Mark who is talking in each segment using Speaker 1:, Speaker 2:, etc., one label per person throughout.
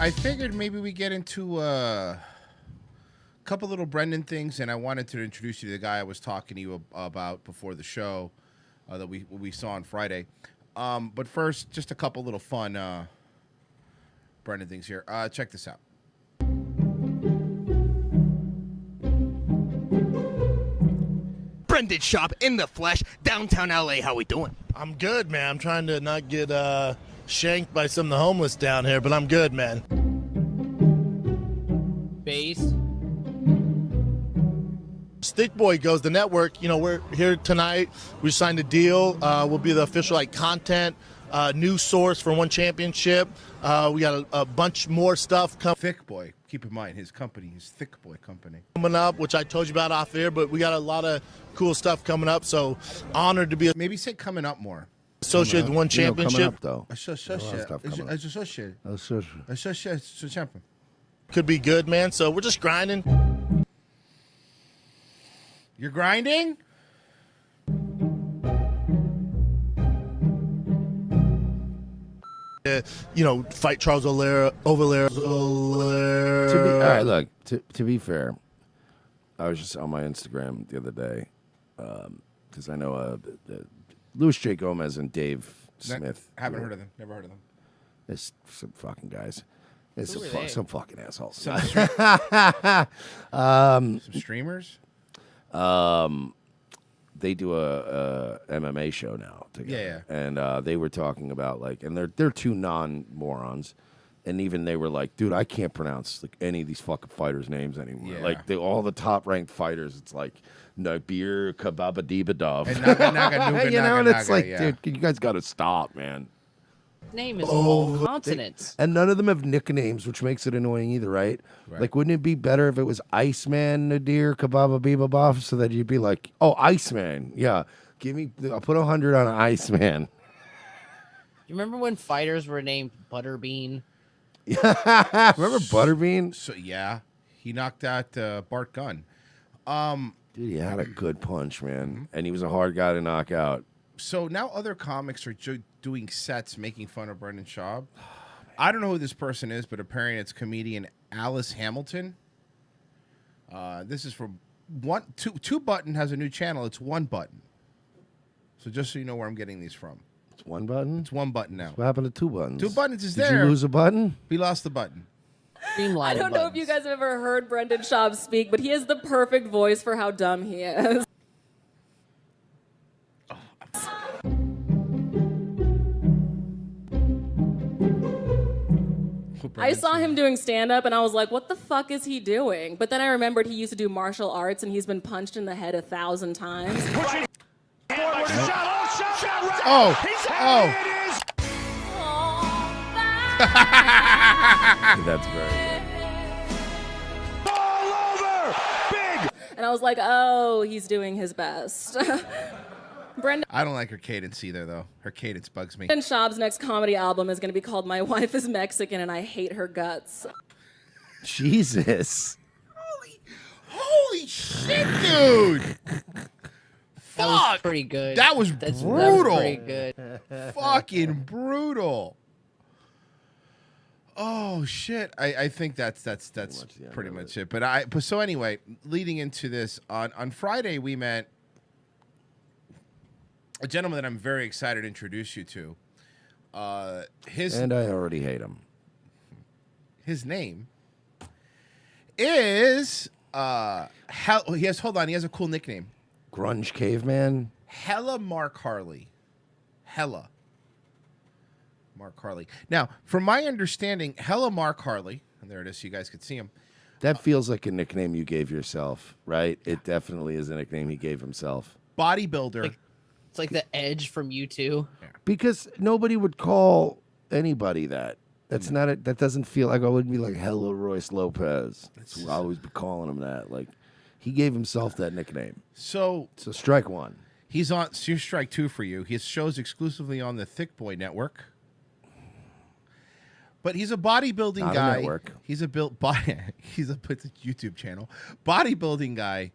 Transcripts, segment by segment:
Speaker 1: I figured maybe we get into a couple little Brendan things, and I wanted to introduce you to the guy I was talking to you about before the show that we saw on Friday. But first, just a couple little fun Brendan things here. Check this out.
Speaker 2: Brendan Schaub in the flesh, downtown LA. How we doing?
Speaker 3: I'm good, man. I'm trying to not get shanked by some of the homeless down here, but I'm good, man.
Speaker 4: Bass.
Speaker 3: Stick Boy goes the network. You know, we're here tonight. We signed a deal. We'll be the official content news source for One Championship. We got a bunch more stuff coming.
Speaker 1: Thick Boy. Keep in mind his company, his Thick Boy company.
Speaker 3: Coming up, which I told you about off air, but we got a lot of cool stuff coming up. So honored to be
Speaker 1: maybe say coming up more.
Speaker 3: Associated with One Championship.
Speaker 5: Coming up, though.
Speaker 3: Could be good, man. So we're just grinding.
Speaker 1: You're grinding?
Speaker 3: Fight Charles Oliveira.
Speaker 5: All right, look, to be fair, I was just on my Instagram the other day because I know Luis J. Gomez and Dave Smith.
Speaker 1: Haven't heard of them. Never heard of them.
Speaker 5: It's some fucking guys. It's some fucking assholes.
Speaker 1: Some streamers?
Speaker 5: They do a MMA show now together.
Speaker 1: Yeah.
Speaker 5: And they were talking about and they're two non-morons, and even they were like, dude, I can't pronounce any of these fucking fighters' names anymore.
Speaker 1: Yeah.
Speaker 5: All the top-ranked fighters, it's like Nabir Kababadibadov.
Speaker 1: And
Speaker 5: it's like, dude, you guys got to stop, man.
Speaker 4: Name is all consonants.
Speaker 5: And none of them have nicknames, which makes it annoying either, right? Like, wouldn't it be better if it was Iceman Nadir Kababa Bebabov, so that you'd be like, oh, Iceman, yeah, I'll put 100 on Iceman.
Speaker 4: You remember when fighters were named Butterbean?
Speaker 5: Remember Butterbean?
Speaker 1: So yeah, he knocked out Bart Gunn.
Speaker 5: Dude, he had a good punch, man, and he was a hard guy to knock out.
Speaker 1: So now other comics are doing sets making fun of Brendan Schaub. I don't know who this person is, but apparently it's comedian Alice Hamilton. This is from Two Button has a new channel. It's One Button. So just so you know where I'm getting these from.
Speaker 5: It's One Button?
Speaker 1: It's One Button now.
Speaker 5: What happened to Two Buttons?
Speaker 1: Two Buttons is
Speaker 5: Did
Speaker 1: there.
Speaker 5: you lose a button?
Speaker 1: We lost the button.
Speaker 6: I don't know if you guys have ever heard Brendan Schaub speak, but he has the perfect voice for how dumb he is. I saw him doing stand-up, and I was like, what the fuck is he doing? But then I remembered he used to do martial arts, and he's been punched in the head 1,000 times.
Speaker 5: That's very good.
Speaker 2: All over! Big!
Speaker 6: And I was like, oh, he's doing his best. Brendan
Speaker 1: I don't like her cadence either, though. Her cadence bugs me.
Speaker 6: Schaub's next comedy album is going to be called My Wife is Mexican and I Hate Her Guts.
Speaker 5: Jesus.
Speaker 1: Holy shit, dude!
Speaker 4: That was pretty good.
Speaker 1: That was brutal.
Speaker 4: That was pretty good.
Speaker 1: Fucking brutal. Oh shit! I think that's pretty much it. But so anyway, leading into this on Friday, we met a gentleman that I'm very excited to introduce you to.
Speaker 5: And I already hate him.
Speaker 1: His name is he has a cool nickname.
Speaker 5: Grunge Caveman.
Speaker 1: Hella Mark Harley. Hella Mark Harley. Now, from my understanding, Hella Mark Harley, and there it is, so you guys could see him.
Speaker 5: That feels like a nickname you gave yourself, right? It definitely is a nickname he gave himself.
Speaker 1: Bodybuilder.
Speaker 4: It's like the Edge from U2.
Speaker 5: Because nobody would call anybody that. That's not it. That doesn't feel like I would be like, hello, Royce Lopez. I'll always be calling him that. Like, he gave himself that nickname.
Speaker 1: So
Speaker 5: strike one.
Speaker 1: He's on. So here's strike two for you. His show's exclusively on the Thick Boy Network. But he's a bodybuilding
Speaker 5: Not
Speaker 1: guy.
Speaker 5: a network.
Speaker 1: He's a built body. It's a YouTube channel. Bodybuilding guy,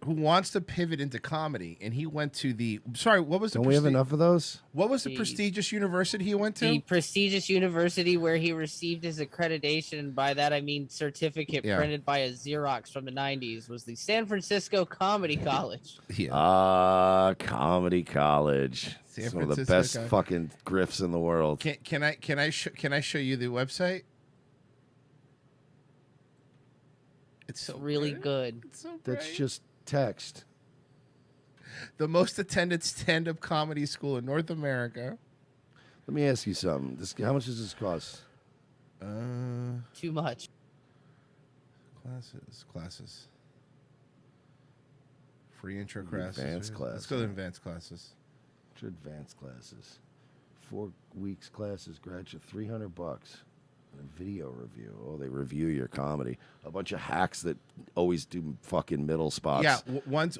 Speaker 1: who wants to pivot into comedy, and he went to the. Sorry, what was the?
Speaker 5: Don't we have enough of those?
Speaker 1: What was the prestigious university he went to?
Speaker 4: The prestigious university where he received his accreditation, and by that I mean certificate printed by a Xerox from the 90s, was the San Francisco Comedy College.
Speaker 5: Comedy College. Some of the best fucking grifts in the world.
Speaker 1: Can I show you the website? It's so
Speaker 4: really good.
Speaker 1: It's so
Speaker 5: That's
Speaker 1: bright.
Speaker 5: just text.
Speaker 1: The most attended stand-up comedy school in North America.
Speaker 5: Let me ask you something. How much does this cost?
Speaker 4: Too much.
Speaker 1: Classes. Free intro classes.
Speaker 5: Advanced classes.
Speaker 1: Let's go to advanced classes.
Speaker 5: Advanced classes. 4 weeks classes. Graduate $300. And a video review. Oh, they review your comedy. A bunch of hacks that always do fucking middle spots.
Speaker 1: Yeah, once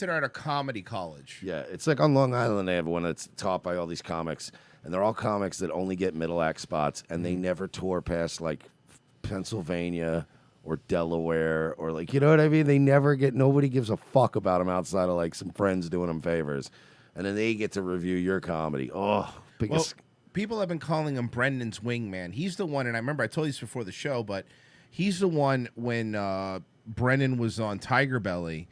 Speaker 1: they're at a comedy college.
Speaker 5: Yeah, it's like on Long Island they have one that's taught by all these comics, and they're all comics that only get middle act spots, and they never tour past like Pennsylvania or Delaware or like, you know what I mean? They never get. Nobody gives a fuck about them outside of like some friends doing them favors, and then they get to review your comedy. Oh, biggest.
Speaker 1: Well, people have been calling him Brendan's wingman. He's the one, and I remember I told you this before the show, but he's the one when Brendan was on Tiger Belly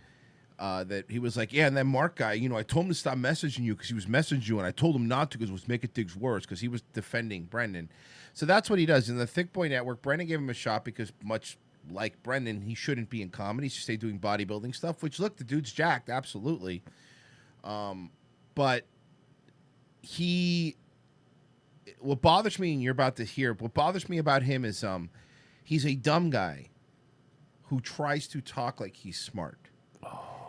Speaker 1: that he was like, yeah, and that Mark guy, you know, I told him to stop messaging you because he was messaging you, and I told him not to because it was making things worse because he was defending Brendan. So that's what he does. In the Thick Boy Network, Brendan gave him a shot because much like Brendan, he shouldn't be in comedy. He should stay doing bodybuilding stuff, which, look, the dude's jacked, absolutely. But what bothers me, and you're about to hear, what bothers me about him is he's a dumb guy who tries to talk like he's smart.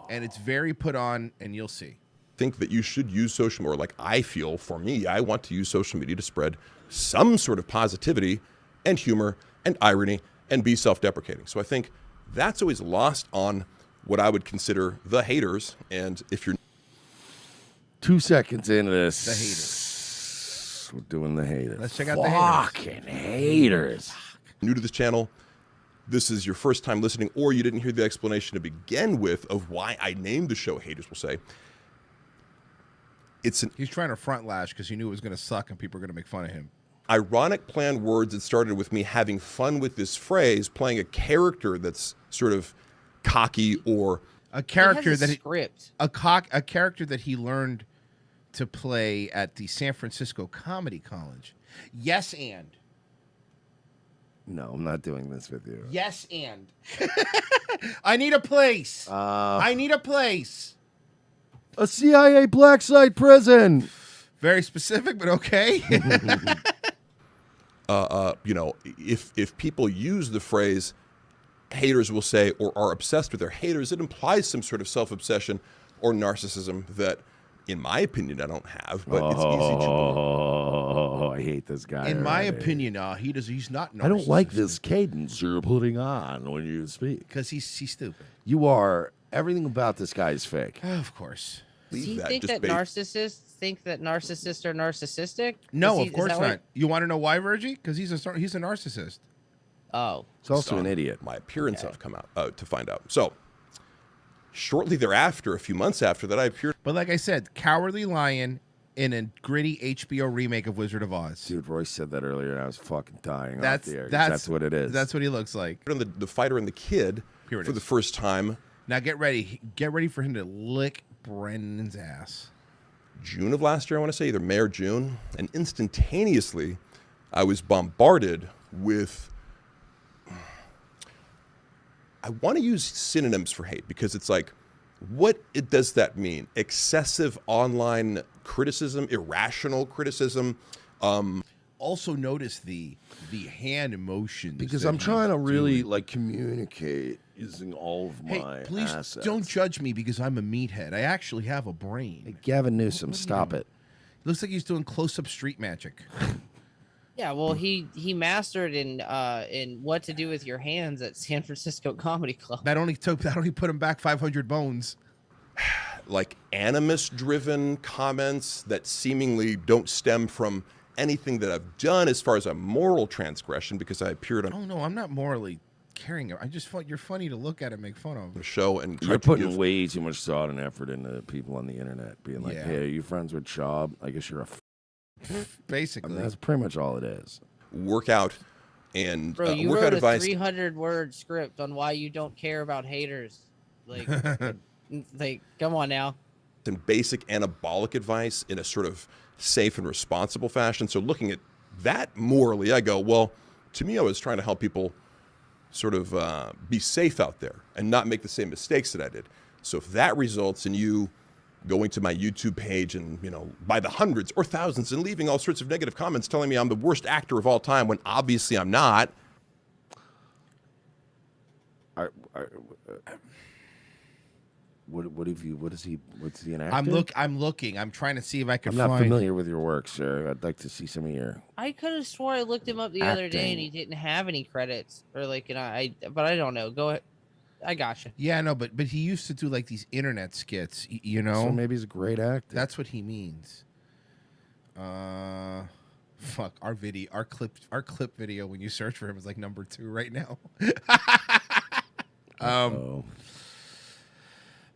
Speaker 1: And it's very put on, and you'll see.
Speaker 7: Think that you should use social media, like I feel for me, I want to use social media to spread some sort of positivity and humor and irony and be self-deprecating. So I think that's always lost on what I would consider the haters. And if you're
Speaker 5: 2 seconds into this,
Speaker 1: The haters.
Speaker 5: We're doing the haters.
Speaker 1: Let's check out the haters.
Speaker 5: Fucking haters.
Speaker 7: new to this channel, this is your first time listening, or you didn't hear the explanation to begin with of why I named the show Haters Will Say.
Speaker 1: He's trying to front lash because he knew it was going to suck and people are going to make fun of him.
Speaker 7: Ironic planned words that started with me having fun with this phrase, playing a character that's sort of cocky or
Speaker 1: a character
Speaker 4: that
Speaker 1: a character that he learned to play at the San Francisco Comedy College. Yes, and.
Speaker 5: No, I'm not doing this with you.
Speaker 1: Yes, and. I need a place. I need a place.
Speaker 5: A CIA black site prison.
Speaker 1: Very specific, but okay.
Speaker 7: You know, if people use the phrase haters will say or are obsessed with their haters, it implies some sort of self-obsession or narcissism that, in my opinion, I don't have, but it's easy to believe.
Speaker 5: Oh, I hate this guy.
Speaker 1: In my opinion, he's not narcissistic.
Speaker 5: I don't like this cadence you're putting on when you speak.
Speaker 1: Because he's stupid.
Speaker 5: You are. Everything about this guy is fake.
Speaker 1: Of course.
Speaker 4: Do you think that narcissists think that narcissists are narcissistic?
Speaker 1: No, of course not. You want to know why, Virgie? Because he's a narcissist.
Speaker 4: Oh.
Speaker 5: He's also an idiot.
Speaker 7: My appearance I've come out to find out. So, shortly thereafter, a few months after that, I appeared.
Speaker 1: But like I said, Cowardly Lion in a gritty HBO remake of Wizard of Oz.
Speaker 5: Dude, Royce said that earlier, and I was fucking dying off the air.
Speaker 1: That's
Speaker 5: what it is.
Speaker 1: That's what he looks like.
Speaker 7: On the Fighter and the Kid for the first time.
Speaker 1: Now get ready. Get ready for him to lick Brendan's ass.
Speaker 7: June of last year, I want to say, either May or June. And instantaneously, I was bombarded with... I want to use synonyms for hate because it's like, what does that mean? Excessive online criticism, irrational criticism.
Speaker 1: Also notice the hand motions.
Speaker 5: Because I'm trying to really like communicate using all of my
Speaker 1: please
Speaker 5: assets.
Speaker 1: don't judge me because I'm a meathead. I actually have a brain.
Speaker 5: Hey, Gavin Newsom, stop it.
Speaker 1: Looks like he's doing close-up street magic.
Speaker 4: Yeah, well, he mastered in what to do with your hands at San Francisco Comedy Club.
Speaker 1: That only put him back 500 bones.
Speaker 7: Like animus-driven comments that seemingly don't stem from anything that I've done as far as a moral transgression because I appeared on...
Speaker 1: Oh, no, I'm not morally caring. I just thought you're funny to look at and make fun of.
Speaker 7: The show and
Speaker 5: You're putting way too much thought and effort into people on the internet, being like,
Speaker 1: Yeah.
Speaker 5: "Hey, are you friends with Schaub? I guess you're a."
Speaker 1: Basically,
Speaker 5: I mean, that's pretty much all it is.
Speaker 7: Workout and
Speaker 4: Bro, you
Speaker 7: workout
Speaker 4: wrote a
Speaker 7: advice.
Speaker 4: 300-word script on why you don't care about haters. Like, like, come on now.
Speaker 7: And basic anabolic advice in a sort of safe and responsible fashion. So looking at that morally, I go, well, to me, I was trying to help people sort of be safe out there and not make the same mistakes that I did. So if that results in you going to my YouTube page and, by the hundreds or thousands and leaving all sorts of negative comments telling me I'm the worst actor of all time when obviously I'm not.
Speaker 5: What's he an actor?
Speaker 1: I'm looking. I'm trying to see if I can
Speaker 5: I'm not
Speaker 1: find.
Speaker 5: familiar with your work, sir. I'd like to see some of your.
Speaker 4: I could have swore I looked him up the other day and he didn't have any credits or like, but I don't know. Go ahead. I gotcha.
Speaker 1: Yeah, no, but he used to do like these internet skits,
Speaker 5: So maybe he's a great actor.
Speaker 1: That's what he means. Fuck our clip video when you search for him is like number 2 right now.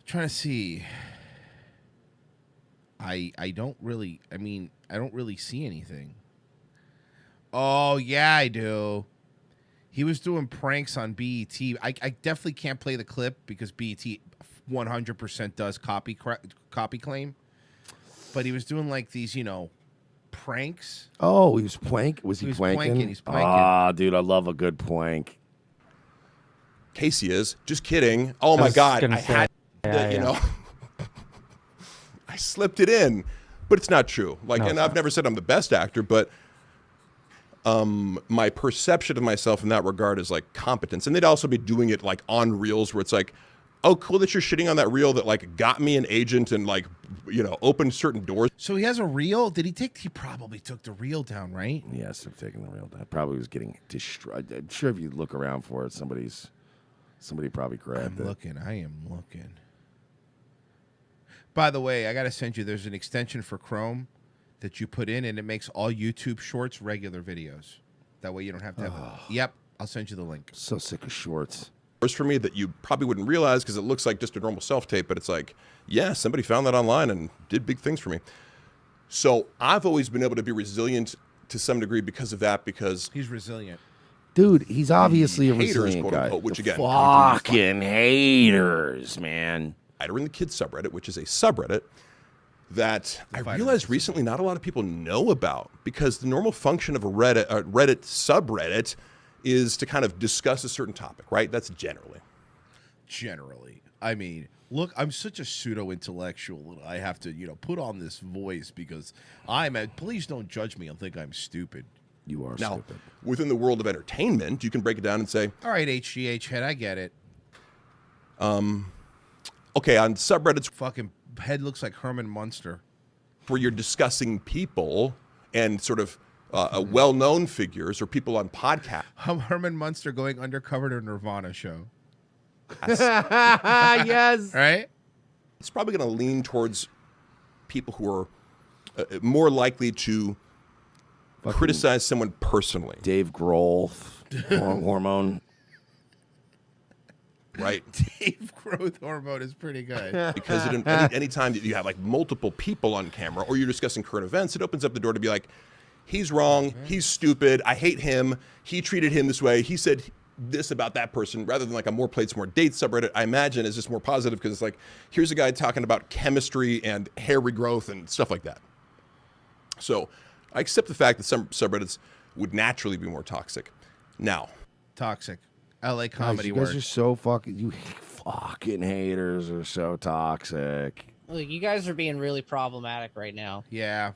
Speaker 1: Trying to see. I don't really see anything. Oh yeah, I do. He was doing pranks on BET. I definitely can't play the clip because BET 100% does copy claim. But he was doing like these, pranks.
Speaker 5: Oh, he was plank. Was he planking?
Speaker 1: He's planking.
Speaker 5: Ah, dude, I love a good plank.
Speaker 7: Casey is. Just kidding. Oh my God. I slipped it in, but it's not true. And I've never said I'm the best actor, but my perception of myself in that regard is like competence. And they'd also be doing it like on reels where it's like, oh, cool that you're shitting on that reel that like got me an agent and like, opened certain doors.
Speaker 1: So he has a reel? He probably took the reel down, right?
Speaker 5: Yes, I've taken the reel down. Probably was getting destroyed. I'm sure if you look around for it, somebody probably grabbed it.
Speaker 1: I am looking. By the way, I got to send you, there's an extension for Chrome that you put in, and it makes all YouTube shorts regular videos. That way you don't have to have it. Yep, I'll send you the link.
Speaker 5: So sick of shorts.
Speaker 7: For me that you probably wouldn't realize because it looks like just a normal self-tape, but it's like, yeah, somebody found that online and did big things for me. So I've always been able to be resilient to some degree because of that, because
Speaker 1: he's resilient.
Speaker 5: Dude, he's obviously a
Speaker 7: haters,
Speaker 5: resilient
Speaker 7: quote
Speaker 5: guy.
Speaker 7: unquote, which again,
Speaker 5: fucking haters, man.
Speaker 7: Are in the kids subreddit, which is a subreddit that I realized recently not a lot of people know about, because the normal function of a Reddit subreddit is to kind of discuss a certain topic, right? That's generally. I mean, look, I'm such a pseudo-intellectual that I have to, put on this voice because please don't judge me and think I'm stupid.
Speaker 5: You are
Speaker 7: now,
Speaker 5: stupid.
Speaker 7: Within the world of entertainment, you can break it down and say,
Speaker 1: all right, HGH head, I get it.
Speaker 7: Okay, on subreddits,
Speaker 1: fucking head looks like Herman Munster,
Speaker 7: where you're discussing people and sort of well-known figures or people on podcasts.
Speaker 1: Herman Munster going undercover to Nirvana show.
Speaker 5: Yes.
Speaker 1: Right?
Speaker 7: It's probably going to lean towards people who are more likely to criticize someone personally.
Speaker 5: Dave Grohl, hormone.
Speaker 7: Right.
Speaker 1: Dave growth hormone is pretty good.
Speaker 7: Because any time that you have like multiple people on camera or you're discussing current events, it opens up the door to be like, he's wrong, he's stupid, I hate him, he treated him this way, he said this about that person, rather than like a more plates, more dates subreddit, I imagine is just more positive because it's like, here's a guy talking about chemistry and hair regrowth and stuff like that. So I accept the fact that some subreddits would naturally be more toxic. Now.
Speaker 1: Toxic. LA comedy
Speaker 5: you guys are so fucking haters are so toxic.
Speaker 4: Look, you guys are being really problematic right now.
Speaker 1: Yeah.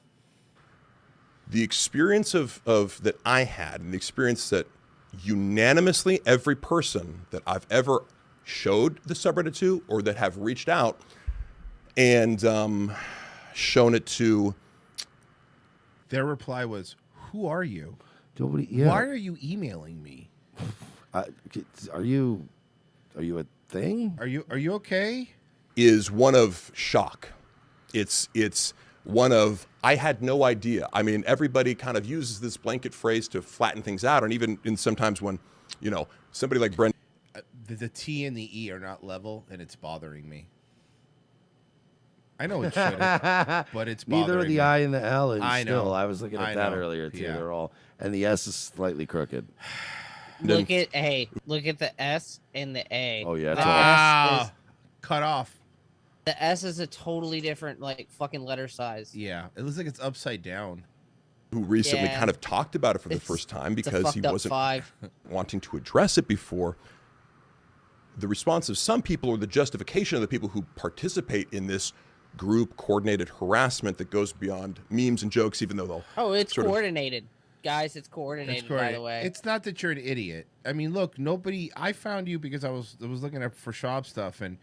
Speaker 7: The experience of that I had, and the experience that unanimously every person that I've ever showed the subreddit to or that have reached out and shown it to,
Speaker 1: their reply was, "Who are you?
Speaker 5: Yeah.
Speaker 1: Why are you emailing me?
Speaker 5: Are you a thing?
Speaker 1: Are you okay?"
Speaker 7: Is one of shock. It's one of, I had no idea. I mean, everybody kind of uses this blanket phrase to flatten things out, and even in sometimes when, somebody like Brendan.
Speaker 1: The T and the E are not level, and it's bothering me. I know it shouldn't, but it's bothering
Speaker 5: Neither are the
Speaker 1: me.
Speaker 5: I and the L. And
Speaker 1: I
Speaker 5: still,
Speaker 1: know.
Speaker 5: I was looking at that earlier too.
Speaker 1: Yeah.
Speaker 5: They're all, and the S is slightly crooked.
Speaker 4: Look at the S and the A.
Speaker 5: Oh yeah,
Speaker 4: The
Speaker 5: it's
Speaker 4: S is,
Speaker 1: cut off.
Speaker 4: the S is a totally different like fucking letter size.
Speaker 1: Yeah, it looks like it's upside down.
Speaker 7: Who recently
Speaker 4: Yeah.
Speaker 7: kind of talked about it for the
Speaker 4: It's-
Speaker 7: first time
Speaker 4: it's a
Speaker 7: because he
Speaker 4: fucked up
Speaker 7: wasn't
Speaker 4: 5.
Speaker 7: wanting to address it before. The response of some people, or the justification of the people who participate in this group coordinated harassment that goes beyond memes and jokes, even though they'll
Speaker 4: It's
Speaker 7: sort of-
Speaker 4: coordinated. Guys, it's coordinated, by the way.
Speaker 1: It's not that you're an idiot. I mean, look, nobody. I found you because I was looking up for Schaub stuff, and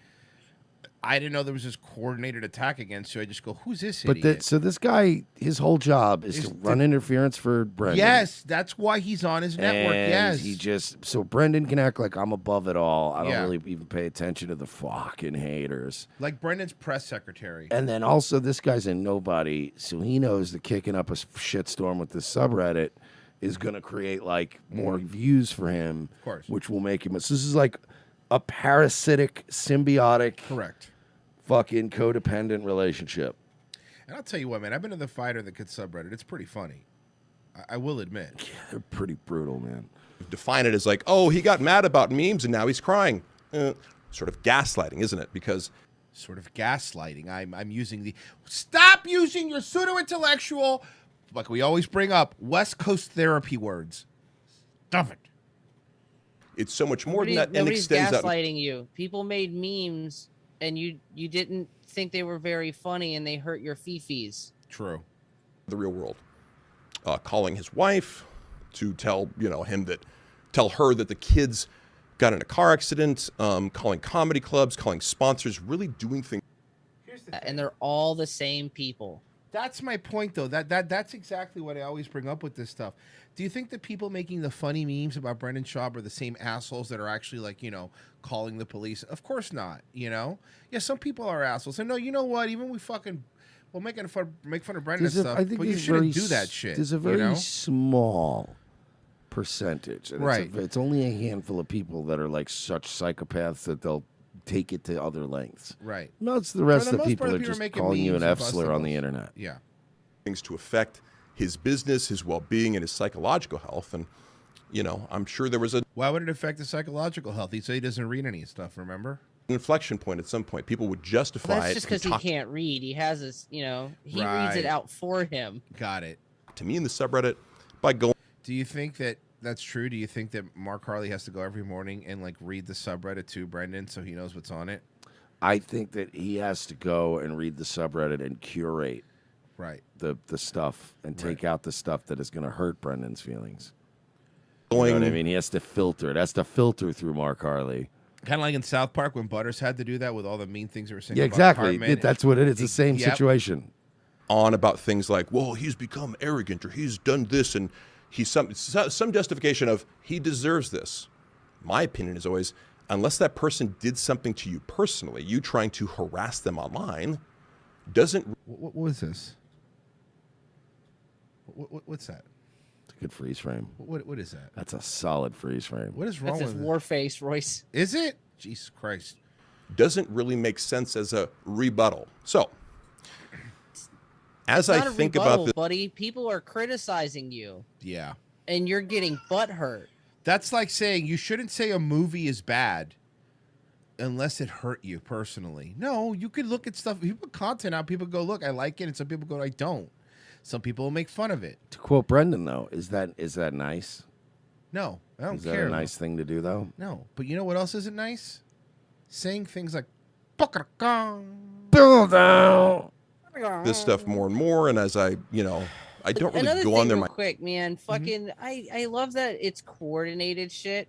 Speaker 1: I didn't know there was this coordinated attack against you. I just go, who's this
Speaker 5: But
Speaker 1: idiot?
Speaker 5: so this guy, his whole job is to run interference for Brendan.
Speaker 1: Yes, that's why he's on his network.
Speaker 5: And
Speaker 1: Yes,
Speaker 5: he just so Brendan can act like I'm above it all. I don't
Speaker 1: Yeah.
Speaker 5: really even pay attention to the fucking haters.
Speaker 1: like Brendan's press secretary.
Speaker 5: And then also this guy's a nobody, so he knows that kicking up a shitstorm with this subreddit is going to create like more views for him,
Speaker 1: Of course.
Speaker 5: which will make him. So this is like a parasitic, symbiotic,
Speaker 1: Correct.
Speaker 5: fucking codependent relationship.
Speaker 1: And I'll tell you what, man. I've been to the Fighter the Kid subreddit. It's pretty funny. I will admit.
Speaker 5: They're pretty brutal, man.
Speaker 7: define it as like, oh, he got mad about memes and now he's crying. Sort of gaslighting, isn't it? Because
Speaker 1: sort of gaslighting. I'm using the stop using your pseudo intellectual, like we always bring up, West Coast therapy words. Stop it.
Speaker 7: it's so much more than that, and
Speaker 4: Nobody's
Speaker 7: extends out.
Speaker 4: gaslighting you. People made memes, and you didn't think they were very funny, and they hurt your fifis.
Speaker 1: True.
Speaker 7: The real world, calling his wife to tell tell her that the kids got in a car accident, calling comedy clubs, calling sponsors, really doing things.
Speaker 4: And they're all the same people.
Speaker 1: That's my point, though. That's exactly what I always bring up with this stuff. Do you think the people making the funny memes about Brendan Schaub are the same assholes that are actually, like, calling the police? Of course not, Yeah, some people are assholes. And no, you know what? Even make fun of Brendan and stuff, but you shouldn't do that shit.
Speaker 5: There's a very small percentage. And
Speaker 1: Right.
Speaker 5: It's only a handful of people that are like such psychopaths that they'll take it to other lengths.
Speaker 1: Right.
Speaker 5: No, it's the rest
Speaker 1: For the
Speaker 5: of the
Speaker 1: most
Speaker 5: people
Speaker 1: part,
Speaker 5: that are
Speaker 1: people are
Speaker 5: just
Speaker 1: making
Speaker 5: calling you an
Speaker 1: memes and
Speaker 5: F-slur on the
Speaker 1: busting
Speaker 5: internet.
Speaker 1: Yeah.
Speaker 7: Things to affect his business, his well-being, and his psychological health. And, I'm sure there was
Speaker 1: Why would it affect his psychological health? He said he doesn't read any stuff, remember?
Speaker 7: an inflection point at some point. People would justify
Speaker 4: That's
Speaker 7: it.
Speaker 4: just because he can't read. He has this, he reads
Speaker 1: Right.
Speaker 4: it out for him.
Speaker 1: Got it.
Speaker 7: To me in the subreddit by going.
Speaker 1: Do you think that that's true? Do you think that Mark Harley has to go every morning and read the subreddit to Brendan so he knows what's on it?
Speaker 5: I think that he has to go and read the subreddit and curate
Speaker 1: Right.
Speaker 5: the stuff and take out the stuff that is going to hurt Brendan's feelings.
Speaker 7: Going,
Speaker 5: You know what I mean? He has to filter. It has to filter through Mark Harley.
Speaker 1: Kind of like in South Park when Butters had to do that with all the mean things they were saying.
Speaker 5: Yeah,
Speaker 1: about
Speaker 5: exactly.
Speaker 1: Cartman.
Speaker 5: That's what it is. It's the same
Speaker 1: Yep.
Speaker 5: situation.
Speaker 7: on about things like, well, he's become arrogant or he's done this, and he's some justification of he deserves this. My opinion is always, unless that person did something to you personally, you trying to harass them online doesn't.
Speaker 1: What was this? What's that?
Speaker 5: It's a good freeze frame.
Speaker 1: What is that?
Speaker 5: That's a solid freeze frame.
Speaker 1: What is wrong
Speaker 4: That's his
Speaker 1: with it?
Speaker 4: war face, Royce.
Speaker 1: Is it? Jesus Christ.
Speaker 7: doesn't really make sense as a rebuttal. So, as
Speaker 4: It's
Speaker 7: I
Speaker 4: not a
Speaker 7: think
Speaker 4: rebuttal,
Speaker 7: about this,
Speaker 4: buddy, people are criticizing you,
Speaker 1: Yeah.
Speaker 4: and you're getting butthurt.
Speaker 1: That's like saying you shouldn't say a movie is bad unless it hurt you personally. No, you could look at stuff. You put content out, people go, look, I like it, and some people go, I don't. Some people will make fun of it.
Speaker 5: To quote Brendan, though, is that nice?
Speaker 1: No, I don't
Speaker 5: Is
Speaker 1: care.
Speaker 5: that a nice thing to do, though?
Speaker 1: No, but you know what else isn't nice? Saying things like
Speaker 7: this stuff more and more, and as I don't really
Speaker 4: Another
Speaker 7: go
Speaker 4: thing
Speaker 7: on there.
Speaker 4: real quick, man. Fucking, I love that it's coordinated shit.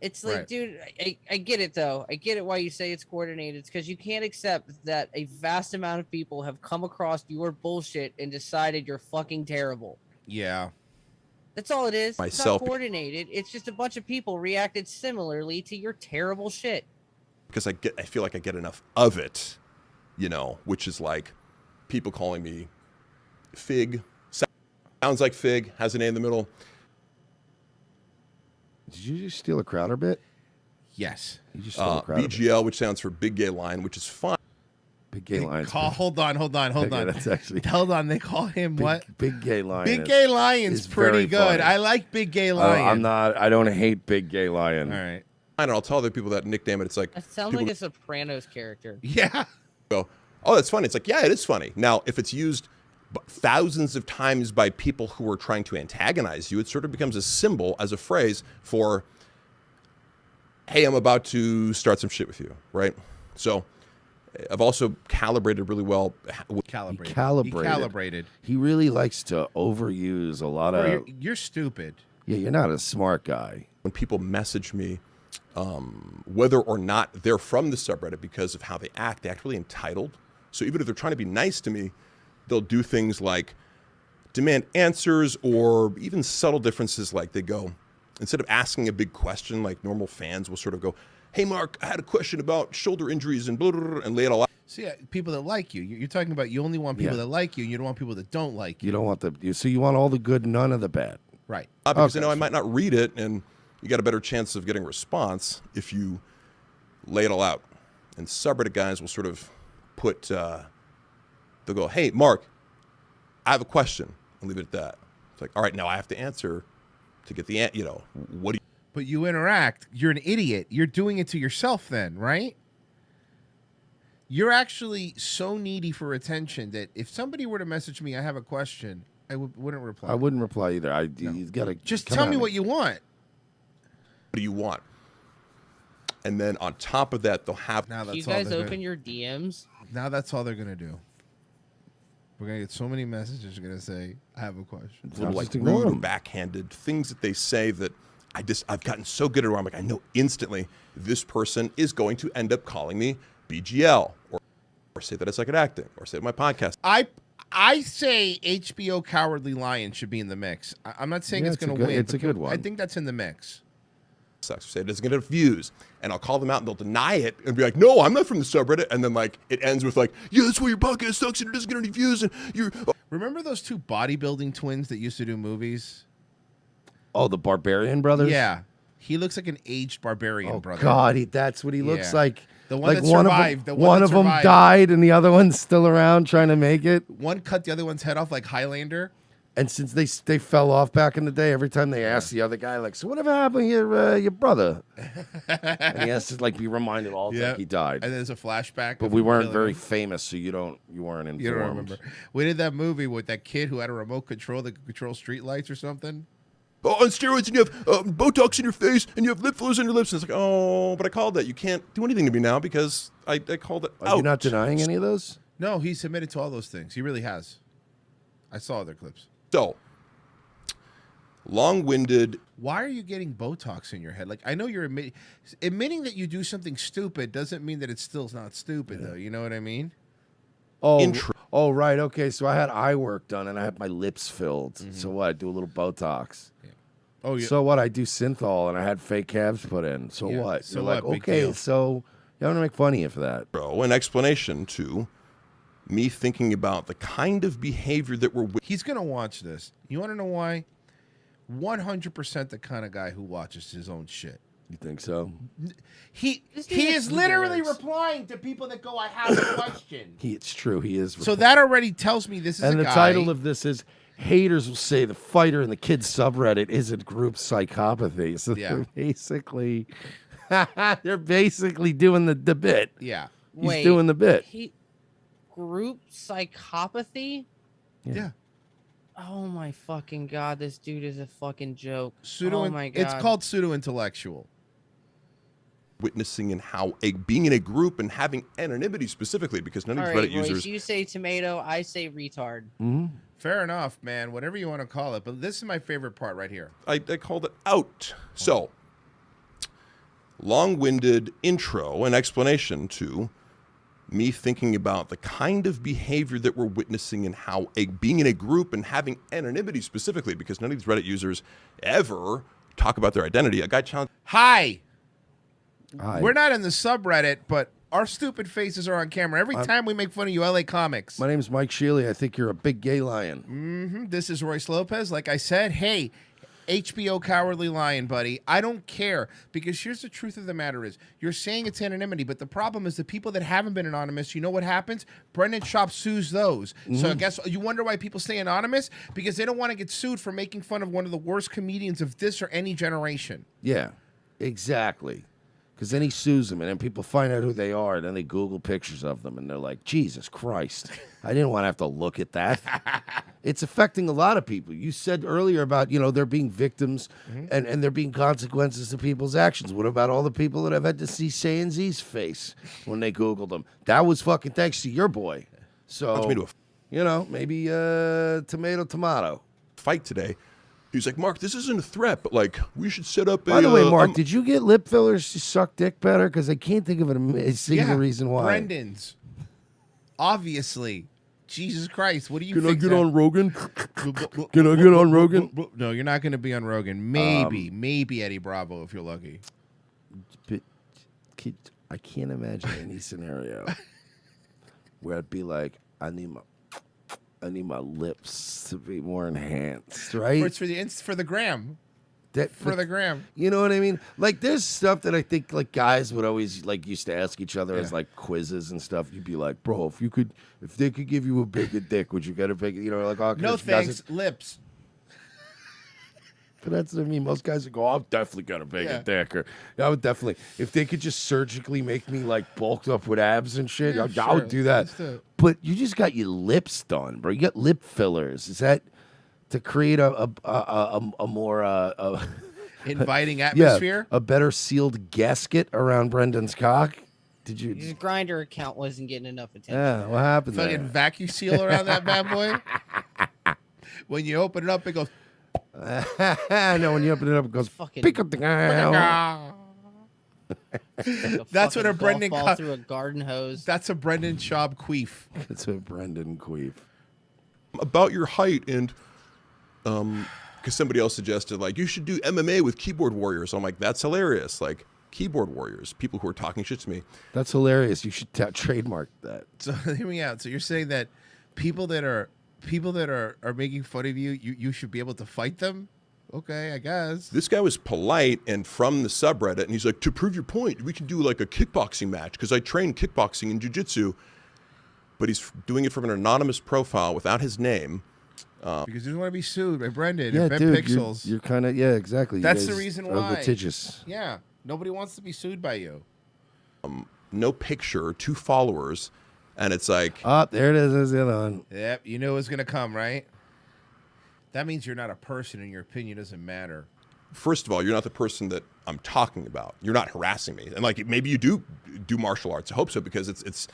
Speaker 4: It's like,
Speaker 1: Right.
Speaker 4: dude, I get it though. I get it why you say it's coordinated. It's because you can't accept that a vast amount of people have come across your bullshit and decided you're fucking terrible.
Speaker 1: Yeah.
Speaker 4: That's all it is. It's
Speaker 7: Myself-
Speaker 4: not coordinated. It's just a bunch of people reacted similarly to your terrible shit.
Speaker 7: Because I feel like I get enough of it, which is like people calling me Fig, sounds like Fig, has an A in the middle.
Speaker 5: Did you just steal a Crowder bit?
Speaker 1: Yes.
Speaker 5: You just stole a Crowder bit.
Speaker 7: BGL, which stands for Big Gay Lion, which is fine.
Speaker 5: Big Gay Lions.
Speaker 1: Hold on.
Speaker 5: Okay, that's actually
Speaker 1: Hold on. They call him what?
Speaker 5: Big Gay Lion.
Speaker 1: Big Gay Lion's
Speaker 5: is
Speaker 1: pretty
Speaker 5: very
Speaker 1: good.
Speaker 5: funny.
Speaker 1: I like Big Gay Lion.
Speaker 5: I'm not. I don't hate Big Gay Lion.
Speaker 1: All right.
Speaker 7: I don't know. I'll tell other people that nickname it. It's like
Speaker 4: That sounds
Speaker 7: people
Speaker 4: like a Sopranos character.
Speaker 1: Yeah.
Speaker 7: go, oh, that's funny. It's like, yeah, it is funny. Now, if it's used thousands of times by people who are trying to antagonize you, it sort of becomes a symbol as a phrase for, hey, I'm about to start some shit with you, right? So I've also calibrated really well.
Speaker 1: Calibrated.
Speaker 5: He really likes to overuse a lot
Speaker 1: Bro,
Speaker 5: of.
Speaker 1: you're stupid.
Speaker 5: Yeah, you're not a smart guy.
Speaker 7: When people message me, whether or not they're from the subreddit because of how they act really entitled. So even if they're trying to be nice to me, they'll do things like demand answers or even subtle differences like they go, instead of asking a big question like normal fans will sort of go, hey, Mark, I had a question about shoulder injuries and blah, blah, blah, and lay it all out.
Speaker 1: See, people that like you. You're talking about you only want people that like you, and you don't want people that don't like you.
Speaker 5: You don't want so you want all the good, none of the bad.
Speaker 1: Right.
Speaker 7: Because I know I might not read it, and you got a better chance of getting a response if you lay it all out. And subreddit guys will sort of put, they'll go, hey, Mark, I have a question. And leave it at that. It's like, all right, now I have to answer to get the, what do you...
Speaker 1: But you interact. You're an idiot. You're doing it to yourself then, right? You're actually so needy for attention that if somebody were to message me, I have a question, I wouldn't reply.
Speaker 5: I wouldn't reply either. You gotta
Speaker 1: just tell me what you want.
Speaker 7: What do you want? And then on top of that, they'll have...
Speaker 1: Now that's
Speaker 4: You
Speaker 1: all
Speaker 4: guys
Speaker 1: they're
Speaker 4: open your DMs?
Speaker 1: Now that's all they're going to do. We're going to get so many messages. You're going to say, I have a question.
Speaker 7: little like rude or backhanded things that they say that I've gotten so good at it where I'm like, I know instantly this person is going to end up calling me BGL or say that it's like an acting or say my podcast.
Speaker 1: I say HBO Cowardly Lion should be in the mix. I'm not saying it's going to win.
Speaker 5: It's a good one.
Speaker 1: I think that's in the mix.
Speaker 7: Sucks. Say it doesn't get enough views, and I'll call them out and they'll deny it and be like, no, I'm not from the subreddit. And then like it ends with like, yeah, that's why your podcast sucks and it doesn't get any views. And you're...
Speaker 1: Remember those two bodybuilding twins that used to do movies?
Speaker 5: Oh, the Barbarian brothers?
Speaker 1: Yeah. He looks like an aged barbarian brother.
Speaker 5: God, that's what he looks like.
Speaker 1: The one
Speaker 5: like
Speaker 1: that survived.
Speaker 5: One of them died and the other one's still around trying to make it.
Speaker 1: One cut the other one's head off like Highlander.
Speaker 5: And since they fell off back in the day, every time they ask the other guy, like, so whatever happened to your brother? And he has to like be reminded all the time he died.
Speaker 1: And there's a flashback.
Speaker 5: But we weren't very famous, so you weren't informed.
Speaker 1: You don't remember. We did that movie with that kid who had a remote control that could control street lights or something.
Speaker 7: Oh, on steroids, and you have Botox in your face, and you have lip fillers on your lips. And it's like, oh, but I called that. You can't do anything to me now because I called it out.
Speaker 5: Are you not denying any of those?
Speaker 1: No, he's admitted to all those things. He really has. I saw other clips.
Speaker 7: So, long-winded.
Speaker 1: Why are you getting Botox in your head? Like, I know you're admitting that you do something stupid doesn't mean that it's still not stupid, though. You know what I mean?
Speaker 5: Oh, right. Okay, so I had eye work done, and I had my lips filled. So what? I do a little Botox.
Speaker 1: Yeah. Oh, yeah.
Speaker 5: So what? I do synthol, and I had fake calves put in. So what?
Speaker 1: So
Speaker 5: You're
Speaker 1: what?
Speaker 5: like,
Speaker 1: Big
Speaker 5: okay,
Speaker 1: deal.
Speaker 5: so you want to make fun of you for that.
Speaker 7: Bro, an explanation to me thinking about the kind of behavior that we're...
Speaker 1: He's going to watch this. You want to know why? 100% the kind of guy who watches his own shit.
Speaker 5: You think so?
Speaker 1: He is literally replying to people that go, I have a question.
Speaker 5: It's true. He is.
Speaker 1: So that already tells me this is
Speaker 5: and
Speaker 1: a
Speaker 5: the
Speaker 1: guy.
Speaker 5: title of this is Haters Will Say the Fighter in the Kids subreddit isn't group psychopathy. So they're basically doing the bit.
Speaker 1: Yeah.
Speaker 5: He's doing the bit.
Speaker 4: Group psychopathy?
Speaker 1: Yeah.
Speaker 4: Oh my fucking god, this dude is a fucking joke.
Speaker 1: Oh my god. It's called pseudo-intellectual.
Speaker 7: Witnessing and how being in a group and having anonymity specifically, because none of these Reddit users...
Speaker 4: You say tomato, I say retard.
Speaker 1: Fair enough, man. Whatever you want to call it. But this is my favorite part right here.
Speaker 7: I called it out. So, long-winded intro and explanation to me thinking about the kind of behavior that we're witnessing and how being in a group and having anonymity specifically, because none of these Reddit users ever talk about their identity. A guy challenged...
Speaker 1: Hi. We're not in the subreddit, but our stupid faces are on camera every time we make fun of you, LA Comics.
Speaker 5: My name's Mike Shealy. I think you're a big gay lion.
Speaker 1: This is Royce Lopez. Like I said, hey, HBO Cowardly Lion, buddy. I don't care, because here's the truth of the matter is, you're saying it's anonymity, but the problem is the people that haven't been anonymous, you know what happens? Brendan Schaub sues those. So I guess you wonder why people stay anonymous? Because they don't want to get sued for making fun of one of the worst comedians of this or any generation.
Speaker 5: Yeah, exactly. Because then he sues them, and then people find out who they are, and then they Google pictures of them, and they're like, Jesus Christ, I didn't want to have to look at that. It's affecting a lot of people. You said earlier about, there being victims and there being consequences to people's actions. What about all the people that have had to see Z's face when they Googled them? That was fucking thanks to your boy. So, maybe tomato.
Speaker 7: Fight today. He's like, Mark, this isn't a threat, but like, we should set up a.
Speaker 5: By the way, Mark, did you get lip fillers to suck dick better? Because I can't think of a single reason why.
Speaker 1: Brendan's. Obviously. Jesus Christ, what do you
Speaker 5: Can
Speaker 1: think?
Speaker 5: I get on Rogan? Can I get on Rogan?
Speaker 1: No, you're not going to be on Rogan. Maybe Eddie Bravo if you're lucky.
Speaker 5: But I can't imagine any scenario where I'd be like, I need my lips to be more enhanced, right?
Speaker 1: It's for the gram. For the gram.
Speaker 5: You know what I mean? Like, there's stuff that I think like guys would always like used to ask each other as like quizzes and stuff. You'd be like, bro, if they could give you a bigger dick, would you get a big? Like, oh,
Speaker 1: no thanks, lips.
Speaker 5: But that's what I mean. Most guys would go, I've definitely got a bigger dick, or I would definitely, if they could just surgically make me like bulked up with abs and shit, I would do that. But you just got your lips done, bro. You got lip fillers. Is that to create a more
Speaker 1: inviting atmosphere?
Speaker 5: A better sealed gasket around Brendan's cock? Did you?
Speaker 4: His Grindr account wasn't getting enough attention.
Speaker 5: Yeah, what happened there?
Speaker 1: Fucking vacuum seal around that bad boy. When you open it up, it goes.
Speaker 5: No, when you open it up, it goes. Pick up the guy.
Speaker 1: That's what a Brendan
Speaker 4: fall through a garden hose.
Speaker 1: That's a Brendan Schaub queef.
Speaker 5: It's a Brendan queef.
Speaker 7: About your height and because somebody else suggested like you should do MMA with keyboard warriors. I'm like, that's hilarious. Like keyboard warriors, people who are talking shit to me.
Speaker 5: That's hilarious. You should trademark that.
Speaker 1: So hear me out. So you're saying that people that are making fun of you should be able to fight them? Okay, I guess.
Speaker 7: This guy was polite and from the subreddit, and he's like, to prove your point, we can do like a kickboxing match because I train kickboxing and jiu-jitsu. But he's doing it from an anonymous profile without his name.
Speaker 1: Because he doesn't want to be sued by Brendan
Speaker 5: Yeah,
Speaker 1: and Ben
Speaker 5: dude,
Speaker 1: Pixels.
Speaker 5: you're kind of, exactly.
Speaker 1: That's the reason why.
Speaker 5: Litigious.
Speaker 1: Yeah, nobody wants to be sued by you.
Speaker 7: No picture, 2 followers, and it's like...
Speaker 5: Oh, there it is. There's the other one.
Speaker 1: Yep, you know it's going to come, right? That means you're not a person and your opinion doesn't matter.
Speaker 7: First of all, you're not the person that I'm talking about. You're not harassing me. And like maybe you do martial arts. I hope so, because it's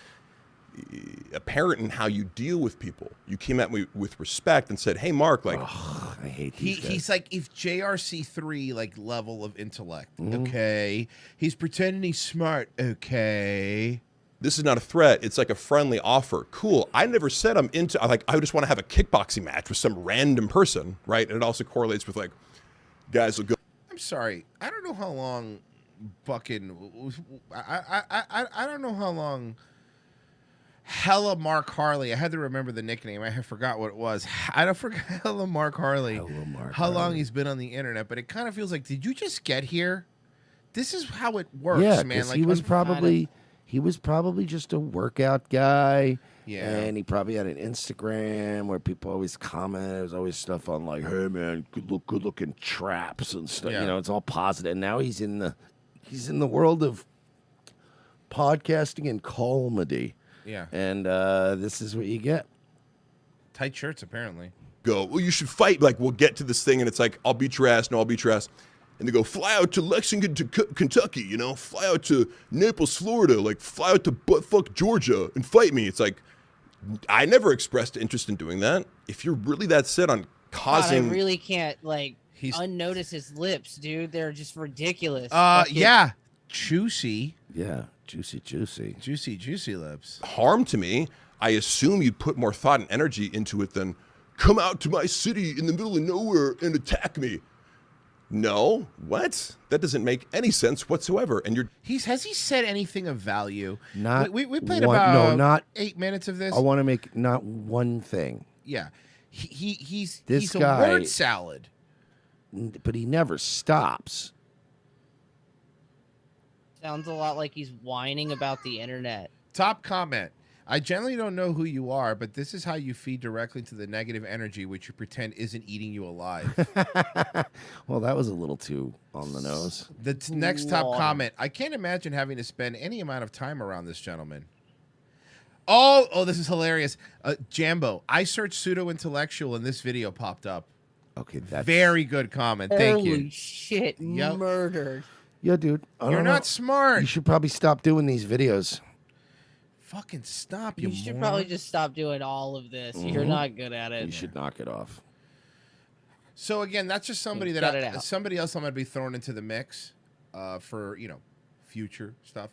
Speaker 7: apparent in how you deal with people. You came at me with respect and said, "Hey, Mark, like,
Speaker 5: I hate these guys.
Speaker 1: He's like if JRC3 like level of intellect. Okay, he's pretending he's smart. Okay,
Speaker 7: this is not a threat. It's like a friendly offer. Cool. I never said I'm into. I just want to have a kickboxing match with some random person, right? And it also correlates with like guys will go.
Speaker 1: I'm sorry. I don't know how long. I don't know how long. Hella Mark Harley. I had to remember the nickname. I forgot what it was. I don't forget Hella Mark Harley. How long he's been on the internet, but it kind of feels like, did you just get here? This is how it works, man. Like
Speaker 5: he was probably just a workout guy.
Speaker 1: Yeah.
Speaker 5: And he probably had an Instagram where people always comment. There's always stuff on like, hey man, good looking traps and stuff.
Speaker 1: Yeah.
Speaker 5: You know, it's all positive. And now he's in the world of podcasting and comedy.
Speaker 1: Yeah.
Speaker 5: And this is what you get.
Speaker 1: Tight shirts, apparently.
Speaker 7: Go, well, you should fight. Like, we'll get to this thing, and it's like, I'll beat your ass. No, I'll beat your ass. And they go, fly out to Lexington, to Kentucky, you know? Fly out to Naples, Florida. Like, fly out to buttfuck Georgia and fight me. It's like, I never expressed interest in doing that. If you're really that set on causing...
Speaker 4: God, I really can't, like, unnotice his lips, dude. They're just ridiculous.
Speaker 1: Yeah. Juicy.
Speaker 5: Yeah. Juicy
Speaker 1: lips.
Speaker 7: Harm to me, I assume you'd put more thought and energy into it than come out to my city in the middle of nowhere and attack me. No, what? That doesn't make any sense whatsoever. And
Speaker 1: has he said anything of value?
Speaker 5: Not
Speaker 1: we played
Speaker 5: one,
Speaker 1: about
Speaker 5: not
Speaker 1: 8 minutes of this.
Speaker 5: I want to make not one thing.
Speaker 1: Yeah, he's
Speaker 5: this
Speaker 1: a
Speaker 5: guy,
Speaker 1: word salad.
Speaker 5: but he never stops.
Speaker 4: Sounds a lot like he's whining about the internet.
Speaker 1: Top comment. I generally don't know who you are, but this is how you feed directly to the negative energy, which you pretend isn't eating you alive.
Speaker 5: Well, that was a little too on the nose.
Speaker 1: The next top comment. I can't imagine having to spend any amount of time around this gentleman. Oh, this is hilarious. Jambo, I searched pseudo-intellectual and this video popped up.
Speaker 5: Okay, that's
Speaker 1: very good comment. Thank you.
Speaker 4: Holy shit,
Speaker 1: Yep.
Speaker 4: murdered.
Speaker 5: Yeah, dude.
Speaker 1: You're not smart.
Speaker 5: You should probably stop doing these videos.
Speaker 1: Fucking stop,
Speaker 4: You should probably just stop doing all of this. You're not good at it.
Speaker 5: You should knock it off.
Speaker 1: So again, that's just somebody
Speaker 4: Cut it
Speaker 1: that
Speaker 4: out.
Speaker 1: somebody else I'm gonna be thrown into the mix for future stuff.